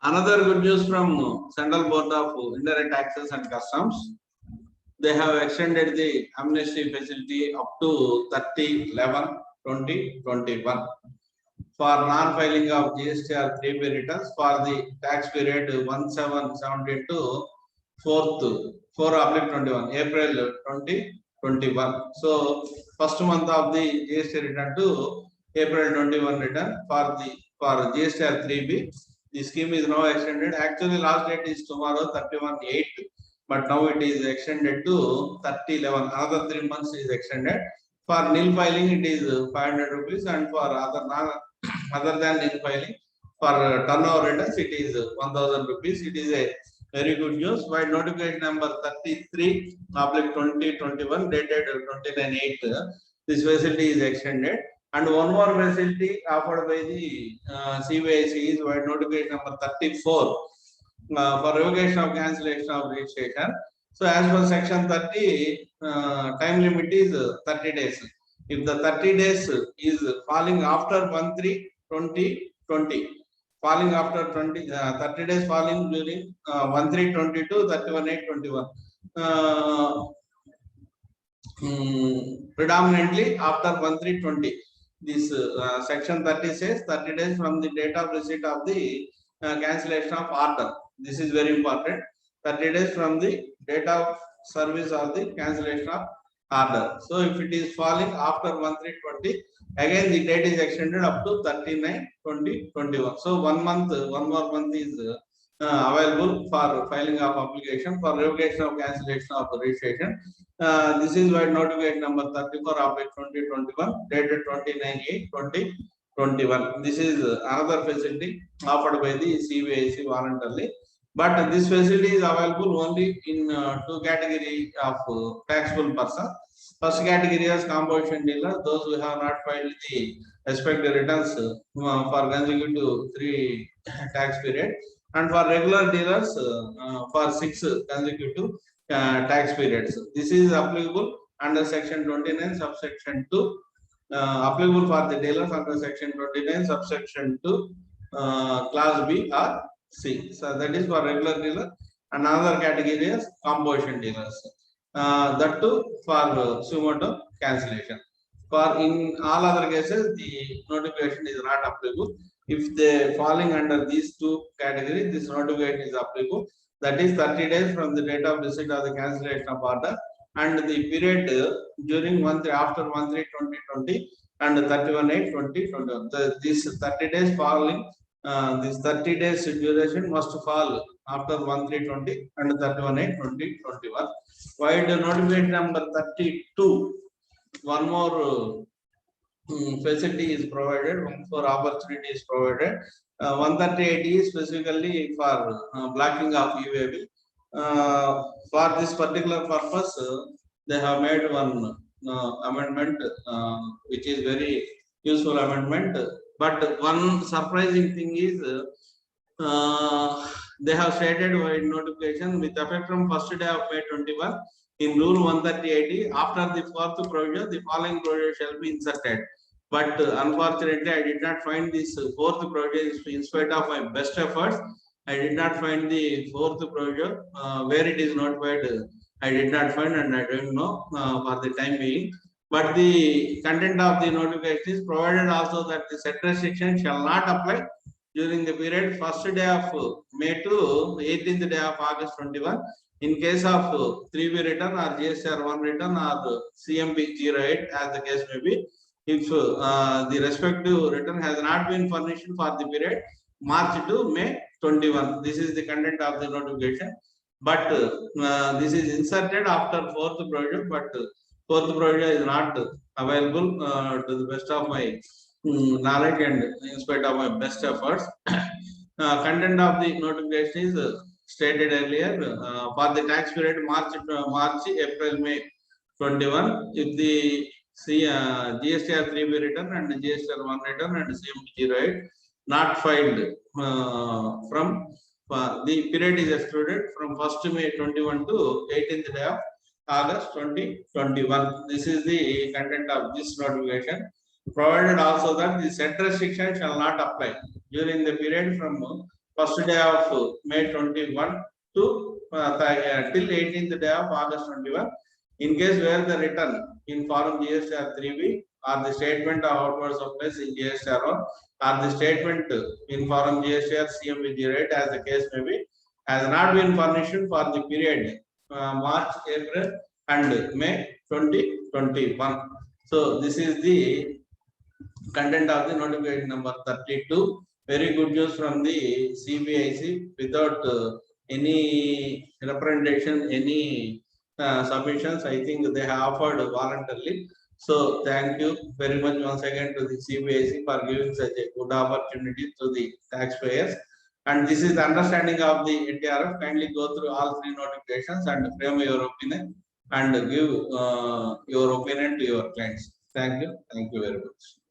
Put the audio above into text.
Another good news from Central Board of Indirect Taxes and Customs. They have extended the amnesty facility up to 30/11/2021 for non-filing of GSTR 3B returns for the tax period 17/17 to 4/21 April 2021. So first month of the GST return to April 21 return for GSTR 3B. The scheme is now extended. Actually, last date is tomorrow 31/8, but now it is extended to 30/11. Another 3 months is extended. For nil filing, it is 500 rupees, and for other than nil filing, for turnover returns, it is 1000 rupees. It is a very good news. By notification number 33/2021 dated 29/8, this facility is extended. And one more facility offered by the CBIC is by notification number 34 for revocation of cancellation of registration. So as per section 30, time limit is 30 days. If the 30 days is falling after 1/3/2020, falling after 30 days falling during 1/3/22, 31/8/21. Predominantly after 1/3/20. This section 30 says 30 days from the date of receipt of the cancellation of order. This is very important. 30 days from the date of service of the cancellation of order. So if it is falling after 1/3/20, again the date is extended up to 39/20/21. So 1 more month is available for filing of application for revocation of cancellation of registration. This is by notification number 34/2021 dated 29/8/2021. This is another facility offered by the CBIC voluntarily. But this facility is available only in two categories of taxable person. First category is composition dealers, those who have not filed the respective returns for consecutive 3 tax period, and for regular dealers for 6 consecutive tax periods. This is applicable under section 29 subsection 2, applicable for the dealers under section 29 subsection 2 class B or C. So that is for regular dealer. Another category is composition dealers. That too for sumoto cancellation. For in all other cases, the notification is not applicable. If they falling under these two categories, this notification is applicable. That is 30 days from the date of receipt of the cancellation of order, and the period during after 1/3/2020 and 31/8/2021. This 30 days falling, this 30 days duration must fall after 1/3/20 and 31/8/2021. While the notification number 32, one more facility is provided, one more opportunity is provided. 138 is specifically for blocking of UAB. For this particular purpose, they have made one amendment, which is very useful amendment. But one surprising thing is, they have stated in notification with effect from first day of May 21 in Rule 138, after the fourth provision, the following provision shall be inserted. But unfortunately, I did not find this fourth provision in spite of my best efforts. I did not find the fourth provision where it is notified. I did not find, and I don't know for the time being. But the content of the notification is provided also that the set restriction shall not apply during the period first day of May to 18th day of August 21 in case of 3B return or GSTR 1 return or CMP 08, as the case may be, if the respective return has not been furnished for the period March to May 21. This is the content of the notification. But this is inserted after fourth provision, but fourth provision is not available to the best of my knowledge and in spite of my best efforts. Content of the notification is stated earlier for the tax period March, April, May 21. If the GSTR 3B return and GSTR 1 return and CMT 08 not filed from the period is excluded from 1st May 21 to 18th day of August 2021. This is the content of this notification. Provided also that the set restriction shall not apply during the period from first day of May 21 to till 18th day of August 21. In case where the return in form GSTR 3B or the statement of outward supplies in GSTR 1 or the statement in form GSTR CMVG rate, as the case may be, has not been furnished for the period March, April and May 2021. So this is the content of the notification number 32. Very good news from the CBIC without any representation, any submissions. I think they have offered voluntarily. So thank you very much once again to the CBIC for giving such a good opportunity to the taxpayers. And this is the understanding of the NTRF. Kindly go through all three notifications and frame your opinion and give your opinion to your clients. Thank you. Thank you very much.